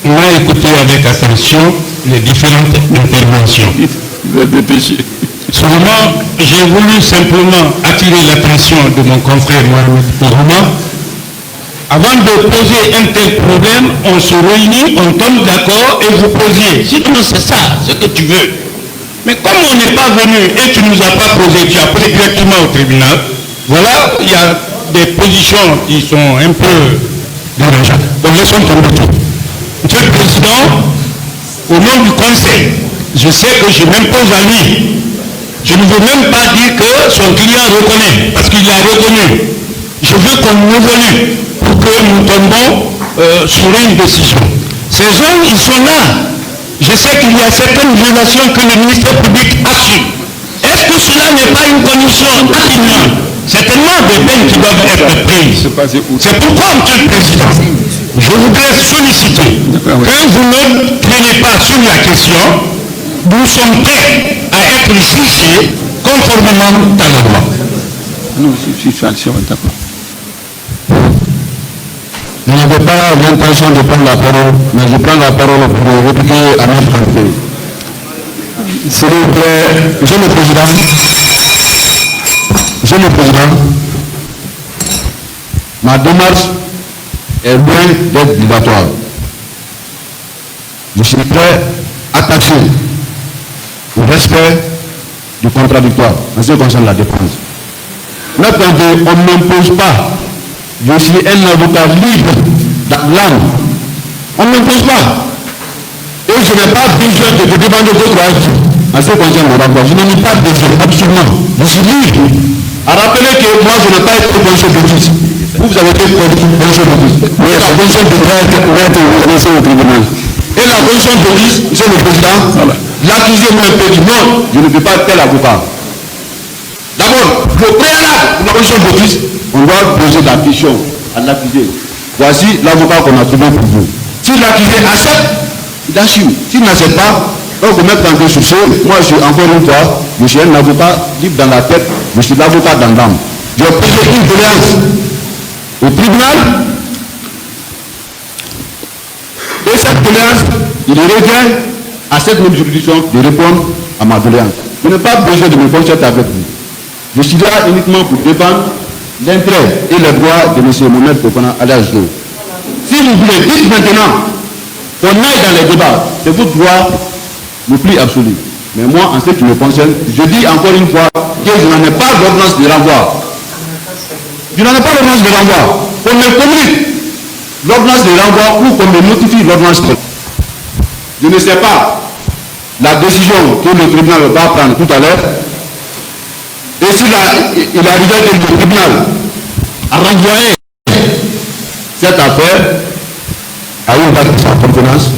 On a écouté avec attention les différentes interventions. Seulement, j'ai voulu simplement attirer l'attention de mon confrère Mohamed Kourouma. Avant de poser un tel problème, on se réunit, on tombe d'accord et vous posiez. Sinon, c'est ça, ce que tu veux. Mais comme on n'est pas venu et tu ne nous as pas posé, tu as pris directement au tribunal, voilà, il y a des positions qui sont un peu dérangeantes. Donc laissons tomber tout. Monsieur le Président, au nom du Conseil, je sais que je m'impose à lui. Je ne veux même pas dire que son client reconnaît, parce qu'il l'a reconnu. Je veux qu'on évolue pour que nous tombons sur une décision. Ces hommes, ils sont là. Je sais qu'il y a certaines violations que le ministère public assume. Est-ce que cela n'est pas une condition atténuante? Certainement des peines qui doivent être prises. C'est pourquoi, Monsieur le Président, je voudrais solliciter que vous ne traînez pas sur la question. Nous sommes prêts à être jugés conformément à la loi. Nous, je suis d'accord. Je n'avais pas l'intention de prendre la parole, mais je prends la parole pour répliquer à notre invité. S'il vous plaît, Monsieur le Président, ma démarche est loin d'être dilatoire. Je suis très attaché au respect du contradictoire en ce qui concerne la défense. Notre invité, on ne m'impose pas. Je suis un avocat libre d'âme. On ne m'impose pas. Et je n'ai pas besoin de vous demander d'autres actes en ce qui concerne le rapport. Je n'en ai pas besoin, absolument. Je suis libre. À rappeler que moi, je n'ai pas été conseil de justice. Vous avez été conseil de justice. Oui, la conseil de justice au tribunal. Et la conseil de justice, Monsieur le Président, l'accusé m'a dit non, je ne veux pas tel avocat. D'abord, le préalable de la conseil de justice, on doit poser la question à l'accusé. Voici l'avocat qu'on a trouvé pour vous. Si l'accusé accepte, il assume. S'il n'accepte pas, Donc, vous mettez en sur ce, moi, je suis encore une fois, je suis un avocat libre dans la tête, je suis l'avocat dans l'âme. Je présente une doléance au tribunal, et cette doléance, il revient à cette même juridiction de répondre à ma doléance. Je n'ai pas besoin de me concerter avec vous. Je suis là uniquement pour défendre l'intérêt et les droits de M. Mohamed Fofana alias Zo. Si vous voulez, dites maintenant qu'on aille dans les débats, c'est votre droit le plus absolu. Mais moi, en ce qui me concerne, je dis encore une fois que je n'en ai pas d'ordonnance de renvoi. Je n'en ai pas d'ordonnance de renvoi. On me communique l'ordonnance de renvoi ou qu'on me notifie l'ordonnance. Je ne sais pas la décision que le tribunal va prendre tout à l'heure. Et s'il arrivait que le tribunal a renvoyé cette affaire à une date de sa contenance,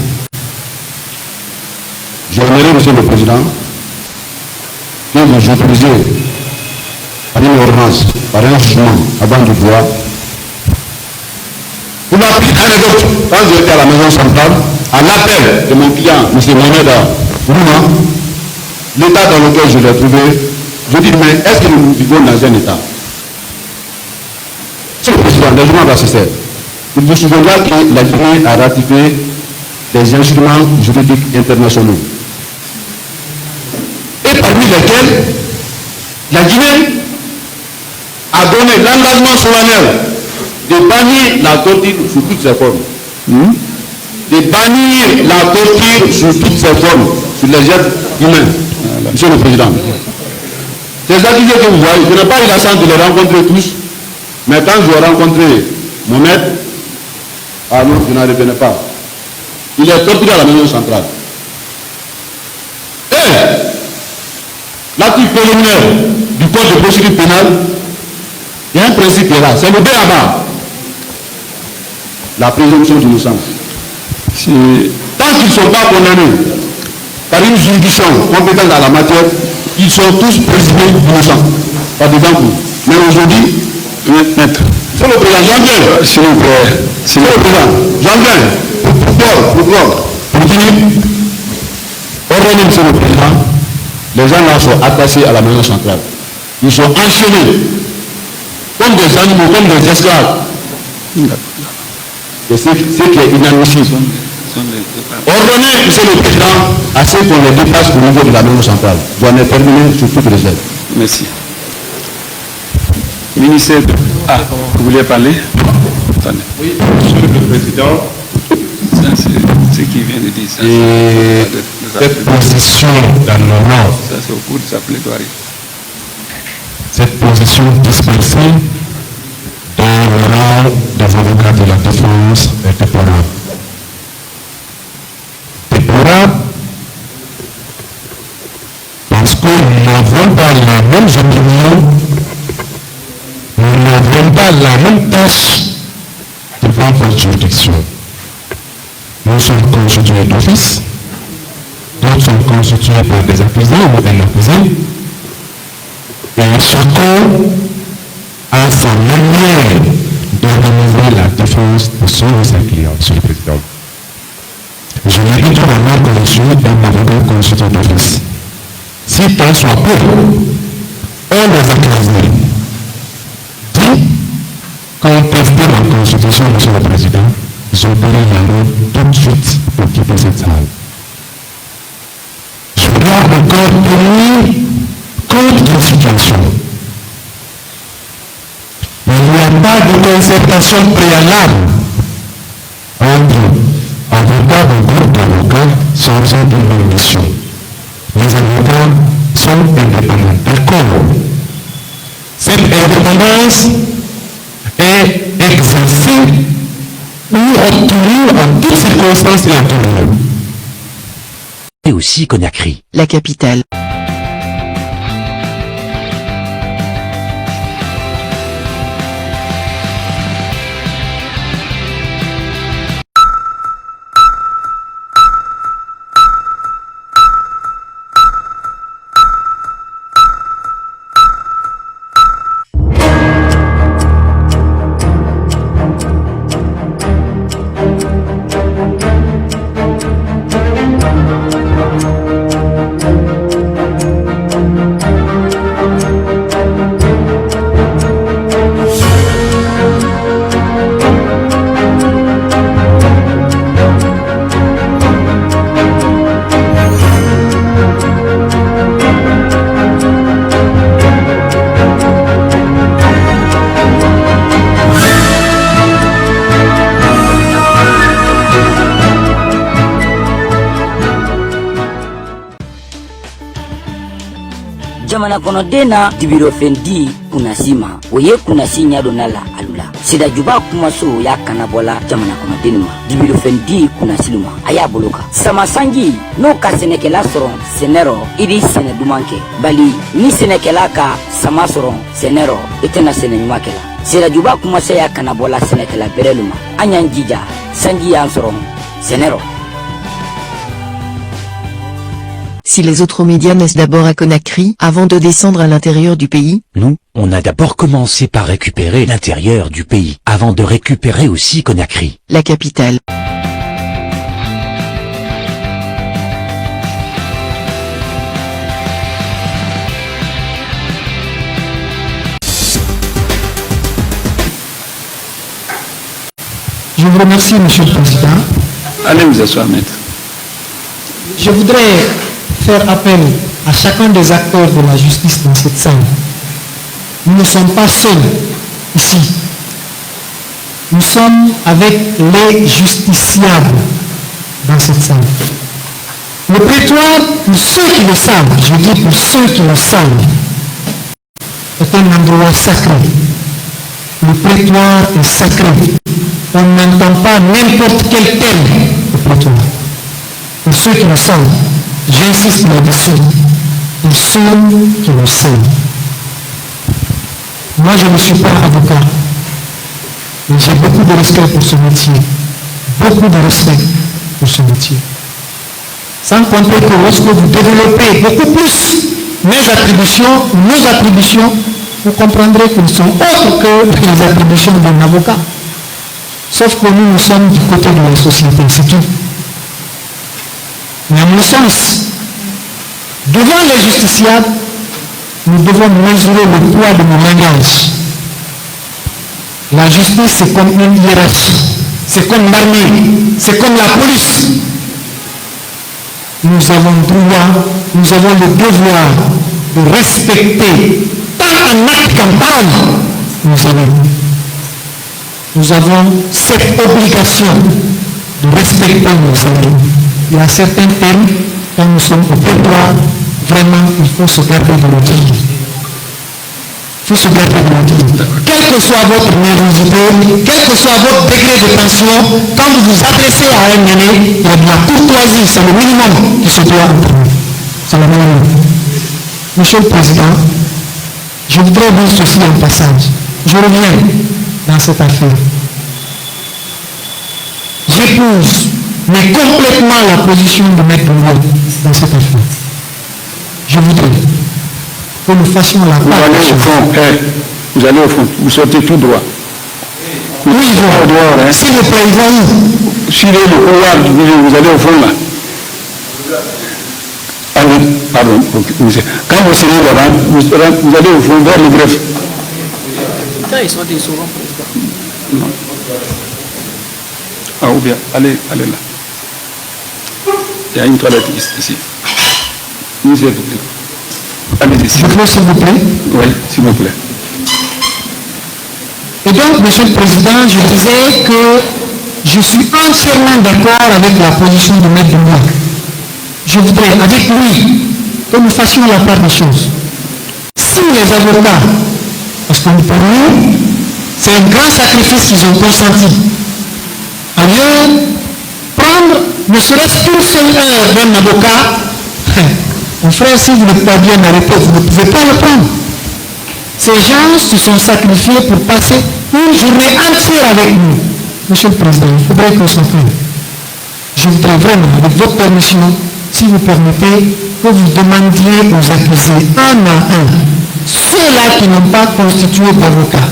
j'aimerais, Monsieur le Président, que vous autorisez par une ordonnance, par un jugement avant de voir. Pour la petite anecdote, quand j'étais à la maison centrale, à l'appel de mon client, M. Mohamed Rouma, l'état dans lequel je l'ai trouvé, je dis, mais est-ce que nous vivons dans un état? Monsieur le Président, les journaux d'assistance, il vous souviendra que la Guinée a ratifié des instruments juridiques internationaux. Et parmi lesquels, la Guinée a donné l'engagement solennel de bannir la torture sous toutes ses formes. De bannir la torture sous toutes ses formes, sur les êtres humains. Monsieur le Président. Ces accusés que vous voyez, je n'ai pas eu la chance de les rencontrer tous, mais quand je ai rencontré Mohamed, ah non, je n'en revenais pas. Il est torturé à la maison centrale. Et l'article préliminaire du code de procédure pénale, il y a un principe là, c'est le B.A.B.A. La présomption d'innocence. Tant qu'ils ne sont pas condamnés par une juridiction compétente dans la matière, ils sont tous présumés innocents. Pas devant vous. Mais aujourd'hui, maître, c'est le président, j'en viens. S'il vous plaît. C'est le président, j'en viens. Pour dire, ordonnez, monsieur le président, les gens là sont attachés à la maison centrale. Ils sont enchaînés comme des animaux, comme des esclaves. Et c'est ce qui est inadmissible. Ordonnez, monsieur le président, à ceux qu'on les dépasse au niveau de la maison centrale. J'en ai terminé sur toute réserve. Merci. Ministère de... Ah, vous voulez parler? Attendez. Oui, monsieur le président. Ça, c'est ce qu'il vient de dire. Ça, et cette position dans l'honneur. Ça, c'est au cours de sa plaidoirie. Cette position dispensée dans l'honneur des avocats de la défense est déplorable. Déplorable parce que nous n'avons pas la même opinion, nous n'avons pas la même tâche devant votre juridiction. Nous sommes constitués d'office, d'autres sont constitués par des accusés ou des accusés, et chacun a sa manière d'organiser la défense de son ou ses clients, Monsieur le Président. Je mérite vraiment que je suis un avocat constitué d'office. Si tant soit peu, un des accusés dit contester la Constitution, Monsieur le Président, j'aurai la route tout de suite pour quitter cette salle. Je dois encore tenir compte d'une situation. Il n'y a pas de concertation préalable entre avocats de groupe d'avocats chargés d'une mission. Les avocats sont indépendants. D'accord. Cette indépendance est exercée ou obtenue en toutes circonstances et en tout lieu. Et aussi Conakry. La capitale. jamana kɔnɔden na dibiro fendi kunasima o ye kunasi ɲɛdon la alula sidajuba kumaso y'a kanabɔla jamana kɔnɔden ma dibiro fendi kunasilu ma a y'a bolo kan sama sanji n'o ka sɛnɛkɛla sɔrɔ sɛnɛrɔ i b'i sɛnɛ duman kɛ bali ni sɛnɛkɛla ka sama sɔrɔ sɛnɛrɔ i tɛna sɛnɛ ɲuman kɛ la sidajuba kumasa y'a kanabɔla sɛnɛkɛla bɛrɛlu ma an y'an jija sanji y'an sɔrɔ sɛnɛrɔ. Si les autres médias naissent d'abord à Conakry, avant de descendre à l'intérieur du pays, nous, on a d'abord commencé par récupérer l'intérieur du pays, avant de récupérer aussi Conakry, la capitale. Je vous remercie, Monsieur le Président. Allez vous asseoir, maître. Je voudrais faire appel à chacun des acteurs de la justice dans cette salle. Nous ne sommes pas seuls ici. Nous sommes avec les justiciables dans cette salle. Le prétoire, pour ceux qui le savent, je dis pour ceux qui le savent, est un endroit sacré. Le prétoire est sacré. On n'entend pas n'importe quel terme au prétoire. Pour ceux qui le savent, j'insiste là-dessus. Pour ceux qui le savent. Moi, je ne suis pas avocat. Mais j'ai beaucoup de respect pour ce métier. Beaucoup de respect pour ce métier. Sans compter que lorsque vous développez beaucoup plus mes attributions, nos attributions, vous comprendrez qu'elles sont autres que les attributions d'un avocat. Sauf que nous sommes du côté de la société, c'est tout. Mais à mon sens, devant les justiciables, nous devons mesurer le poids de nos langages. La justice, c'est comme une hiérarchie, c'est comme l'armée, c'est comme la police. Nous avons droit, nous avons le devoir de respecter, tant en acte qu'en parole, nous avons cette obligation de respecter nos amis. Il y a certains termes, quand nous sommes au pouvoir, vraiment, il faut se garder de le dire. Il faut se garder de le dire. Quelle que soit votre nervosité, quel que soit votre degré de tension, quand vous vous adressez à un aîné, il y a de la courtoisie, c'est le minimum qui se doit entre nous. C'est le minimum. Monsieur le Président, je voudrais dire ceci en passage. Je reviens dans cette affaire. J'épouse, mais complètement la position de Maître Boulois dans cette affaire. Je voudrais que nous fassions la part. Vous allez au fond, vous allez au fond, vous sortez tout droit. Oui, je vois. Droit, s'il vous plaît, il va où? Suivez le couloir, vous allez au fond là. Ah oui, pardon. Quand vous serez devant, vous allez au fond vers le greffe. Ils sont des sourds, président. Non. Ah, ou bien, allez là. Il y a une toilette ici. Nous y allez ici. Je peux, s'il vous plaît? Oui, s'il vous plaît. Et donc, Monsieur le Président, je disais que je suis entièrement d'accord avec la position de Maître Boulois. Je voudrais, avec lui, que nous fassions la part des choses. Si les avocats, parce que pour nous, c'est un grand sacrifice qu'ils ont consenti. Ailleurs, prendre ne serait-ce qu'une seule heure d'un avocat, mon frère, si vous n'êtes pas bien arrêté, vous ne pouvez pas le prendre. Ces gens se sont sacrifiés pour passer une journée entière avec nous. Monsieur le Président, il faudrait qu'on s'en fasse. Je voudrais vraiment, avec votre permission, si vous permettez, que vous demandiez aux accusés un à un, ceux-là qui n'ont pas constitué d'avocats,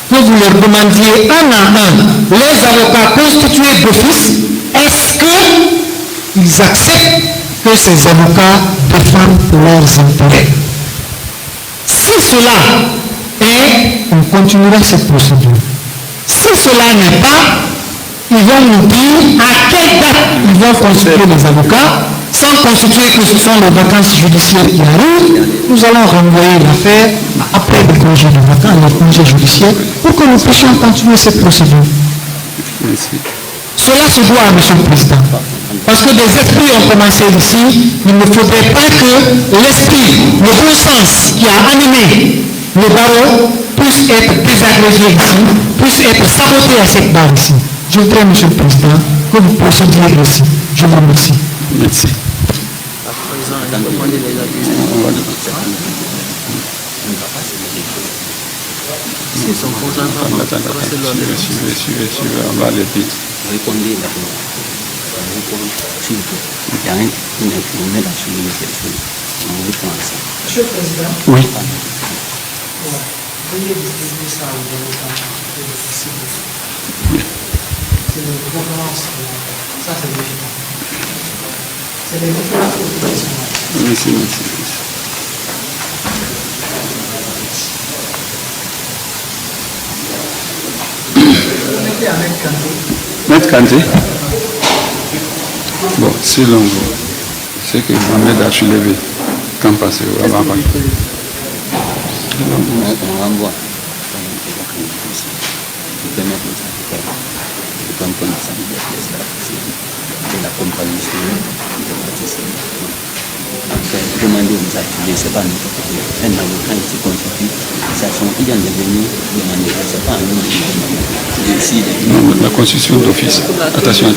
que vous leur demandiez un à un, les avocats constitués d'office, est-ce qu'ils acceptent que ces avocats défendent leurs intérêts? Si cela est, on continuera cette procédure. Si cela n'est pas, ils vont nous dire à quelle date ils vont constituer les avocats. Sans constituer que ce sont les vacances judiciaires qui arrivent, nous allons renvoyer l'affaire après le congé de vacances, le congé judiciaire, pour que nous puissions continuer cette procédure. Merci. Cela se doit, Monsieur le Président. Parce que des esprits ont commencé ici, il ne faudrait pas que l'esprit, le bon sens qui a animé le barreau puisse être désagrégé ici, puisse être saboté à cette barre ici. Je voudrais, Monsieur le Président, que vous procédiez aussi. Je vous remercie. Merci. Suivez, on va aller vite. Monsieur le Président. Oui. Veuillez distribuer ça aux avocats et aux possibles. C'est le gouvernement, ça c'est légitimement. C'est les différentes propositions. Merci. Mettez à Maître Kanté. Maître Kanté. Bon, c'est long. C'est que Mohamed a soulevé. Quand passer, on va voir. On renvoie. La compagnie demander aux accusés, c'est pas nous. Un avocat qui constitue, ça sont ayant devenu demander, c'est pas nous. La constitution d'office. Attention.